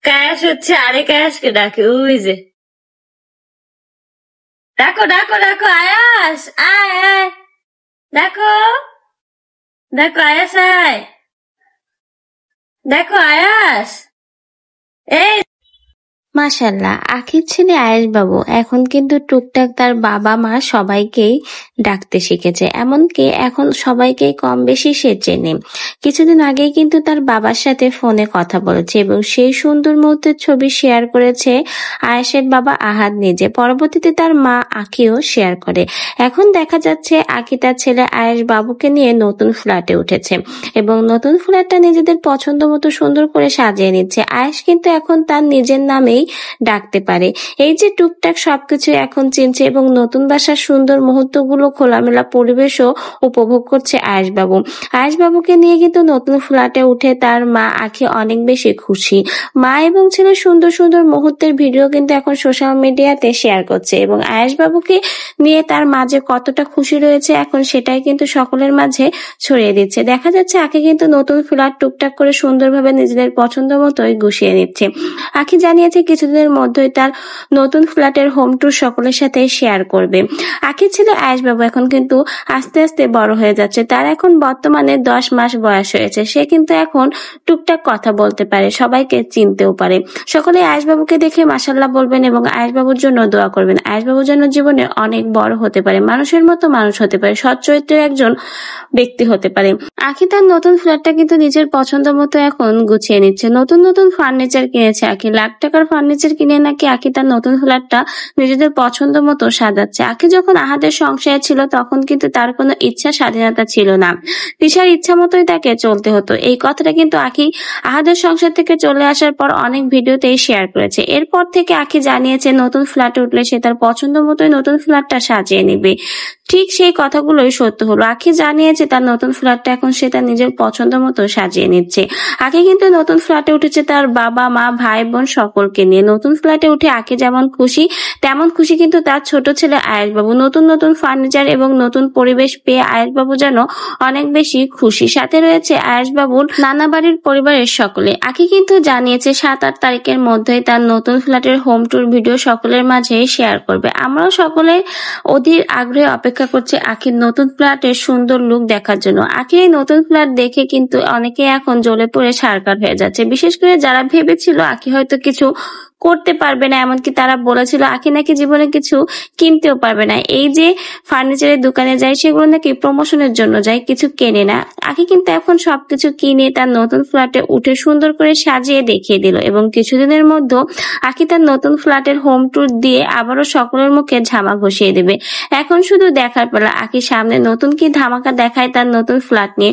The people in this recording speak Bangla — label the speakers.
Speaker 1: কায়াস হচ্ছে আরেক আয়াসকে ডাকে, ওই যে ডাকো ডাকো ডাকো আয়াস, আয় আয়, দেখো দেখো আয়াস, আয় দেখো আয়াস, এই
Speaker 2: মাশাআল্লাহ, আখির ছেলে আয়েশ বাবু এখন কিন্তু টুকটাক তার বাবা মা সবাইকেই ডাকতে শিখেছে, এমনকি এখন সবাইকেই কম বেশি সে চেনে। কিছুদিন আগেই কিন্তু তার বাবার সাথে ফোনে কথা বলেছে এবং সেই সুন্দর মুহূর্তের ছবি শেয়ার করেছে আয়েশের বাবা আহাদ নিজে। পরবর্তীতে তার মা আখিও শেয়ার করে। এখন দেখা যাচ্ছে আখি তার ছেলে আয়েশ বাবুকে নিয়ে নতুন ফ্ল্যাটে উঠেছে এবং নতুন ফ্ল্যাটটা নিজেদের পছন্দ মতো সুন্দর করে সাজিয়ে নিচ্ছে। আয়েশ কিন্তু এখন তার নিজের নামেই ডাকতে পারে। এই যে টুকটাক সবকিছু এখন চিনছে এবং নতুন বাসার সুন্দর মুহূর্তগুলো, খোলামেলা পরিবেশও উপভোগ করছে আয়েশ বাবু। আয়েশ বাবুকে নিয়ে কিন্তু নতুন ফ্ল্যাটে উঠে তার মা আখি অনেক বেশি খুশি। মা এবং ছেলের সুন্দর সুন্দর মুহূর্তের ভিডিও কিন্তু এখন সোশ্যাল মিডিয়াতে শেয়ার করছে এবং আয়েশ বাবুকে নিয়ে তার মাঝে কতটা খুশি রয়েছে এখন সেটাই কিন্তু সকলের মাঝে ছড়িয়ে দিচ্ছে। দেখা যাচ্ছে আখি কিন্তু নতুন ফ্ল্যাট টুকটাক করে সুন্দরভাবে নিজেদের পছন্দ মতোই গুছিয়ে নিচ্ছে। আখি জানিয়েছে কিছুদিনের মধ্যেই তার নতুন ফ্ল্যাটের হোম ট্যুর সকলের সাথে শেয়ার করবে। আখির ছেলে আয়েশ বাবু এখন কিন্তু আস্তে আস্তে বড় হয়ে যাচ্ছে। তার এখন বর্তমানে 10 মাস বয়স হয়েছে। সে কিন্তু এখন টুকটাক কথা বলতে পারে, সবাইকে চিনতেও পারে। সকলে আয়েশ বাবুকে দেখে মাশাআল্লাহ বলবেন এবং আয়েশ বাবুর জন্য দোয়া করবেন। আয়েশ বাবু যেন জীবনে অনেক বড় হতে পারে, মানুষের মতো মানুষ হতে পারে, সৎ চরিত্রের একজন ব্যক্তি হতে পারে। আখি তার নতুন ফ্ল্যাটটা কিন্তু নিজের পছন্দ মতো এখন গুছিয়ে নিচ্ছে। নতুন নতুন ফার্নিচার কিনেছে আখি, লাখ টাকার ফার্নিচার কিনে নাকি আখি তার নতুন ফ্ল্যাটটা নিজেদের পছন্দ মতো সাজাচ্ছে। আখি যখন আহাদের সংসারে ছিল তখন কিন্তু তার কোনো ইচ্ছা স্বাধীনতা ছিল না, তিশার ইচ্ছা মতোই তাকে চলতে হতো। এই কথাটা কিন্তু আখি আহাদের সংসার থেকে চলে আসার পর অনেক ভিডিওতেই শেয়ার করেছে। এরপর থেকে আখি জানিয়েছে নতুন ফ্ল্যাটে উঠলে সে তার পছন্দ মতোই নতুন ফ্ল্যাটটা সাজিয়ে নেবে। ঠিক সেই কথাগুলোই সত্য হলো। আখি জানিয়েছে তার নতুন ফ্ল্যাটটা এখন সে তার নিজের পছন্দ মতো সাজিয়ে নিচ্ছে। আখি কিন্তু নতুন ফ্ল্যাটে উঠেছে তার বাবা মা ভাই বোন সকলকে নিয়ে। নতুন ফ্ল্যাটে উঠে আখি যেমন খুশি তেমন খুশি কিন্তু তার ছোট ছেলে আয়েশ বাবু। নতুন নতুন ফার্নিচার এবং নতুন পরিবেশ পেয়ে আয়েশ বাবু যেন অনেক বেশি খুশি। সাথে রয়েছে আয়েশ বাবুর নানা বাড়ির পরিবারের সকলে। আখি কিন্তু জানিয়েছে 7-8 তারিখের মধ্যেই তার নতুন ফ্ল্যাটের হোম ট্যুর ভিডিও সকলের মাঝে শেয়ার করবে। আমরাও সকলে অধীর আগ্রহে অপেক্ষা করছি আখির নতুন ফ্ল্যাটের সুন্দর লুক দেখার জন্য। আখির এই নতুন ফ্ল্যাট দেখে কিন্তু অনেকে এখন জ্বলে পড়ে সারকার হয়ে যাচ্ছে। বিশেষ করে যারা ভেবেছিল আখি হয়তো কিছু করতে পারবে না, এমনকি তারা বলেছিল আখি নাকি জীবনে কিছু কিনতেও পারবে না। এই যে ফার্নিচারের দোকানে যায় সেগুলো নাকি প্রমোশনের জন্য যায়, কিছু কেনে না। আখি কিন্তু এখন সবকিছু কিনে তার নতুন ফ্ল্যাটে উঠে সুন্দর করে সাজিয়ে দেখিয়ে দিল এবং কিছুদিনের মধ্যে আখি তার নতুন ফ্ল্যাটের হোম ট্যুর দিয়ে আবারও সকলের মুখে ঝামা ঘষিয়ে দেবে। এখন শুধু দেখার পালা আখির সামনে নতুন কি ধামাকা দেখায় তার নতুন ফ্ল্যাট নিয়ে।